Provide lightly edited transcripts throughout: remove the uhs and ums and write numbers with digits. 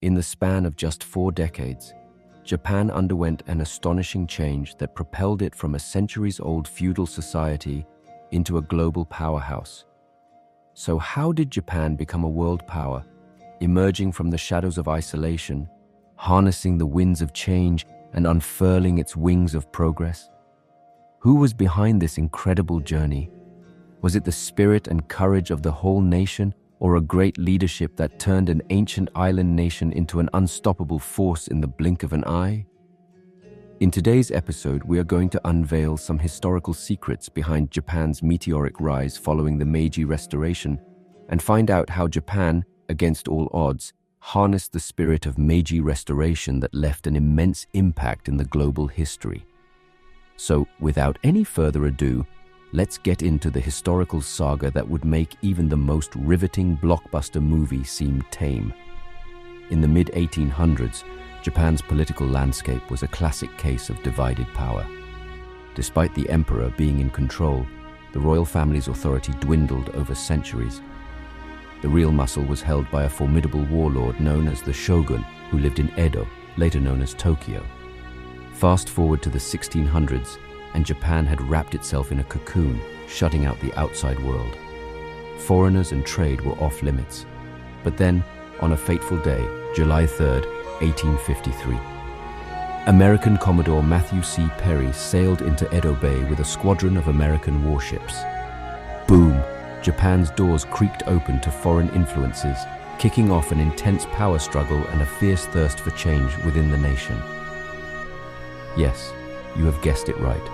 In the span of just 4 decades, Japan underwent an astonishing change that propelled it from a centuries-old feudal society into a global powerhouse. So how did Japan become a world power, emerging from the shadows of isolation, harnessing the winds of change and unfurling its wings of progress? Who was behind this incredible journey? Was it the spirit and courage of the whole nation, or a great leadership that turned an ancient island nation into an unstoppable force in the blink of an eye? In today's episode, we are going to unveil some historical secrets behind Japan's meteoric rise following the Meiji Restoration and find out how Japan, against all odds, harnessed the spirit of Meiji Restoration that left an immense impact in the global history. So, without any further ado, let's get into the historical saga that would make even the most riveting blockbuster movie seem tame. In the mid-1800s, Japan's political landscape was a classic case of divided power. Despite the emperor being in control, the royal family's authority dwindled over centuries. The real muscle was held by a formidable warlord known as the Shogun, who lived in Edo, later known as Tokyo. Fast forward to the 1600s, and Japan had wrapped itself in a cocoon, shutting out the outside world. Foreigners and trade were off limits. But then, on a fateful day, July 3rd, 1853, American Commodore Matthew C. Perry sailed into Edo Bay with a squadron of American warships. Boom! Japan's doors creaked open to foreign influences, kicking off an intense power struggle and a fierce thirst for change within the nation. Yes, you have guessed it right.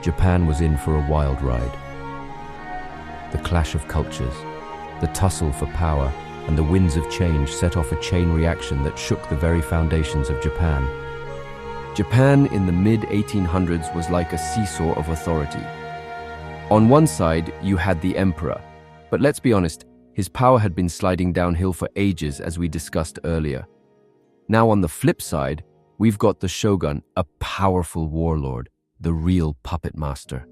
Japan was in for a wild ride. The clash of cultures, the tussle for power, and the winds of change set off a chain reaction that shook the very foundations of Japan. Japan in the mid-1800s was like a seesaw of authority. On one side, you had the emperor, but let's be honest, his power had been sliding downhill for ages, as we discussed earlier. Now on the flip side, we've got the shogun, a powerful warlord, the real puppet master.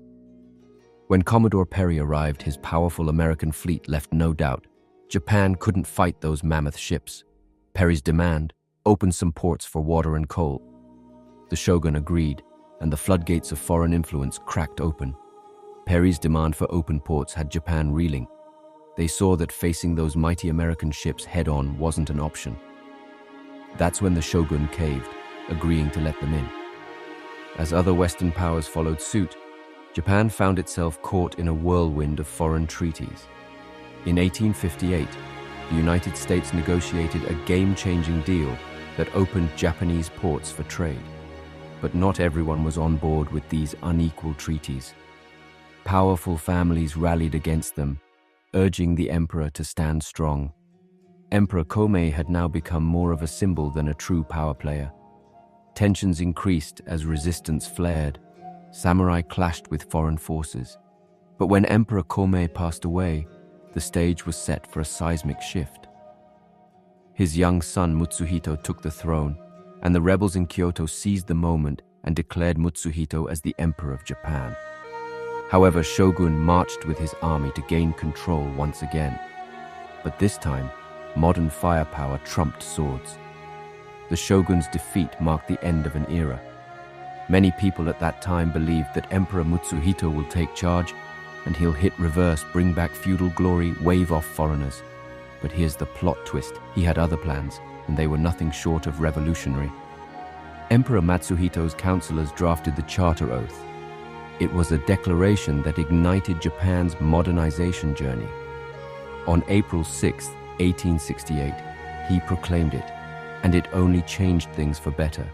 When Commodore Perry arrived, his powerful American fleet left no doubt. Japan couldn't fight those mammoth ships. Perry's demand: open some ports for water and coal. The shogun agreed, and the floodgates of foreign influence cracked open. Perry's demand for open ports had Japan reeling. They saw that facing those mighty American ships head-on wasn't an option. That's when the shogun caved, agreeing to let them in. As other Western powers followed suit, Japan found itself caught in a whirlwind of foreign treaties. In 1858, the United States negotiated a game-changing deal that opened Japanese ports for trade. But not everyone was on board with these unequal treaties. Powerful families rallied against them, urging the emperor to stand strong. Emperor Komei had now become more of a symbol than a true power player. Tensions increased as resistance flared. Samurai clashed with foreign forces. But when Emperor Komei passed away, the stage was set for a seismic shift. His young son Mutsuhito took the throne, and the rebels in Kyoto seized the moment and declared Mutsuhito as the Emperor of Japan. However, Shogun marched with his army to gain control once again. But this time, modern firepower trumped swords. The shogun's defeat marked the end of an era. Many people at that time believed that Emperor Mutsuhito will take charge, and he'll hit reverse, bring back feudal glory, wave off foreigners. But here's the plot twist: he had other plans, and they were nothing short of revolutionary. Emperor Matsuhito's counselors drafted the Charter Oath. It was a declaration that ignited Japan's modernization journey. On April 6, 1868, he proclaimed it, and it only changed things for better.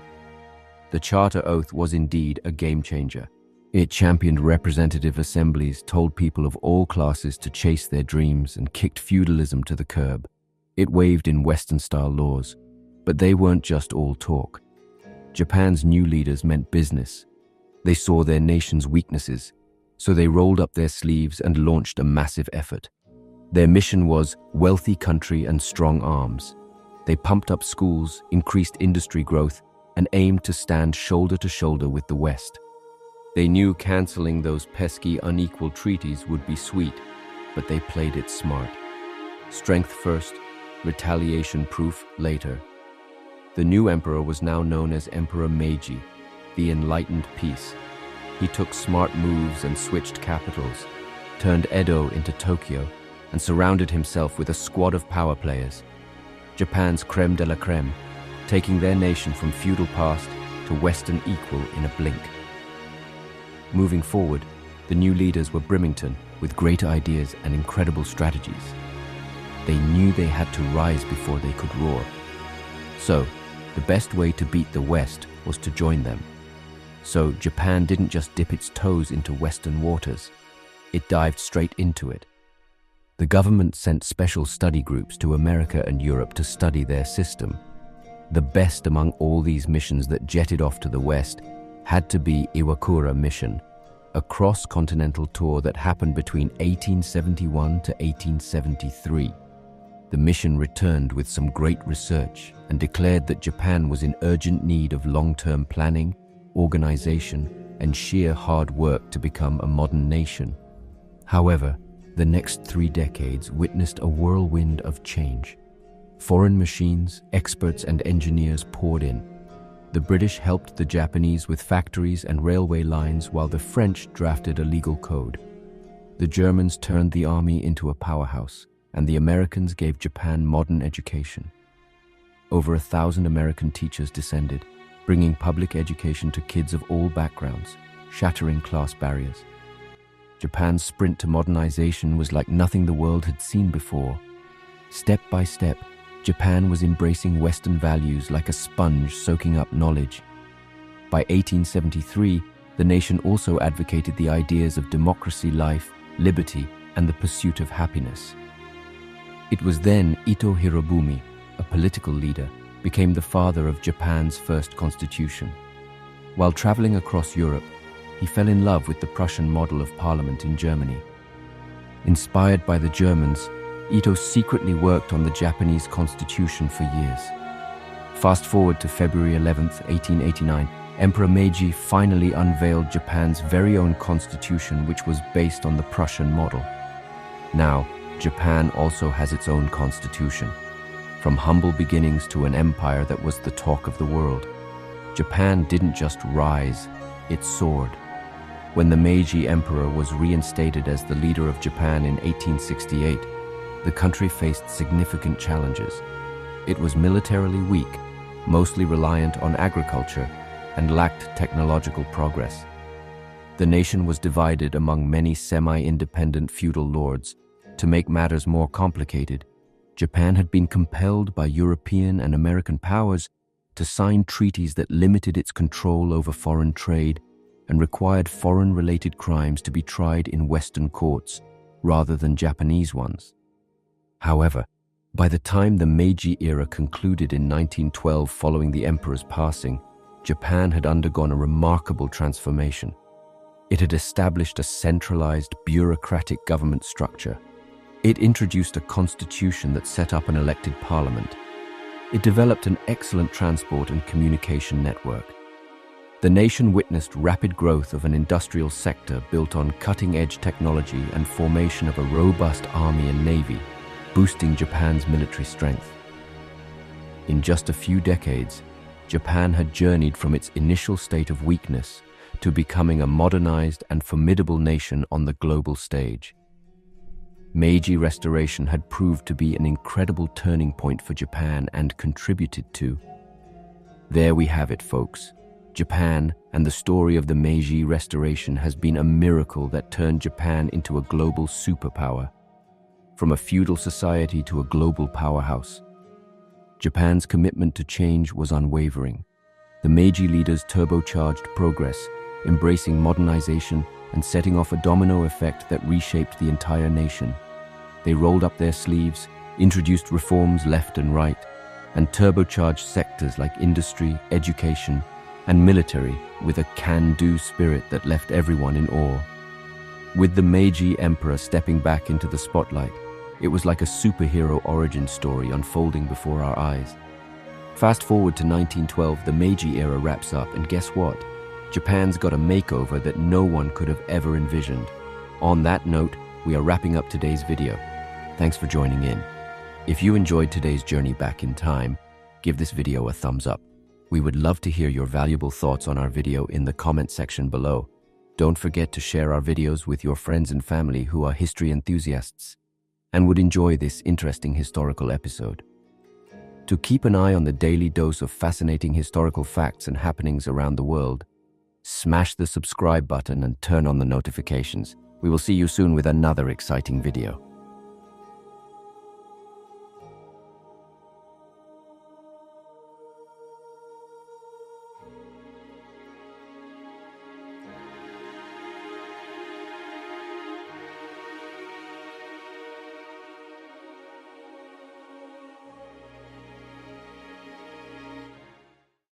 The Charter Oath was indeed a game-changer. It championed representative assemblies, told people of all classes to chase their dreams, and kicked feudalism to the curb. It waved in Western-style laws, but they weren't just all talk. Japan's new leaders meant business. They saw their nation's weaknesses, so they rolled up their sleeves and launched a massive effort. Their mission was wealthy country and strong arms. They pumped up schools, increased industry growth, and aimed to stand shoulder to shoulder with the West. They knew canceling those pesky, unequal treaties would be sweet, but they played it smart. Strength first, retaliation-proof later. The new emperor was now known as Emperor Meiji, the Enlightened Peace. He took smart moves and switched capitals, turned Edo into Tokyo, and surrounded himself with a squad of power players, Japan's creme de la creme, taking their nation from feudal past to Western equal in a blink. Moving forward, the new leaders were Brimington, with great ideas and incredible strategies. They knew they had to rise before they could roar. So, the best way to beat the West was to join them. So, Japan didn't just dip its toes into Western waters, it dived straight into it. The government sent special study groups to America and Europe to study their system. The best among all these missions that jetted off to the West had to be Iwakura mission, a cross-continental tour that happened between 1871 to 1873. The mission returned with some great research and declared that Japan was in urgent need of long-term planning, organization, and sheer hard work to become a modern nation. However, the next 3 decades witnessed a whirlwind of change. Foreign machines, experts, and engineers poured in. The British helped the Japanese with factories and railway lines while the French drafted a legal code. The Germans turned the army into a powerhouse, and the Americans gave Japan modern education. Over 1,000 American teachers descended, bringing public education to kids of all backgrounds, shattering class barriers. Japan's sprint to modernization was like nothing the world had seen before. Step by step, Japan was embracing Western values like a sponge soaking up knowledge. By 1873, the nation also advocated the ideas of democracy, life, liberty, and the pursuit of happiness. It was then Ito Hirobumi, a political leader, became the father of Japan's first constitution. While traveling across Europe, he fell in love with the Prussian model of parliament in Germany. Inspired by the Germans, Ito secretly worked on the Japanese constitution for years. Fast forward to February 11, 1889, Emperor Meiji finally unveiled Japan's very own constitution, which was based on the Prussian model. Now, Japan also has its own constitution. From humble beginnings to an empire that was the talk of the world, Japan didn't just rise, it soared. When the Meiji Emperor was reinstated as the leader of Japan in 1868, the country faced significant challenges. It was militarily weak, mostly reliant on agriculture, and lacked technological progress. The nation was divided among many semi-independent feudal lords. To make matters more complicated, Japan had been compelled by European and American powers to sign treaties that limited its control over foreign trade and required foreign-related crimes to be tried in Western courts rather than Japanese ones. However, by the time the Meiji era concluded in 1912 following the emperor's passing, Japan had undergone a remarkable transformation. It had established a centralized, bureaucratic government structure. It introduced a constitution that set up an elected parliament. It developed an excellent transport and communication network. The nation witnessed rapid growth of an industrial sector built on cutting-edge technology and formation of a robust army and navy, boosting Japan's military strength. In just a few decades, Japan had journeyed from its initial state of weakness to becoming a modernized and formidable nation on the global stage. Meiji Restoration had proved to be an incredible turning point for Japan and contributed to. There we have it, folks. Japan and the story of the Meiji Restoration has been a miracle that turned Japan into a global superpower. From a feudal society to a global powerhouse, Japan's commitment to change was unwavering. The Meiji leaders turbocharged progress, embracing modernization and setting off a domino effect that reshaped the entire nation. They rolled up their sleeves, introduced reforms left and right, and turbocharged sectors like industry, education, and military with a can-do spirit that left everyone in awe. With the Meiji Emperor stepping back into the spotlight, it was like a superhero origin story unfolding before our eyes. Fast forward to 1912, the Meiji era wraps up, and guess what? Japan's got a makeover that no one could have ever envisioned. On that note, we are wrapping up today's video. Thanks for joining in. If you enjoyed today's journey back in time, give this video a thumbs up. We would love to hear your valuable thoughts on our video in the comment section below. Don't forget to share our videos with your friends and family who are history enthusiasts and would enjoy this interesting historical episode. To keep an eye on the daily dose of fascinating historical facts and happenings around the world, smash the subscribe button and turn on the notifications. We will see you soon with another exciting video.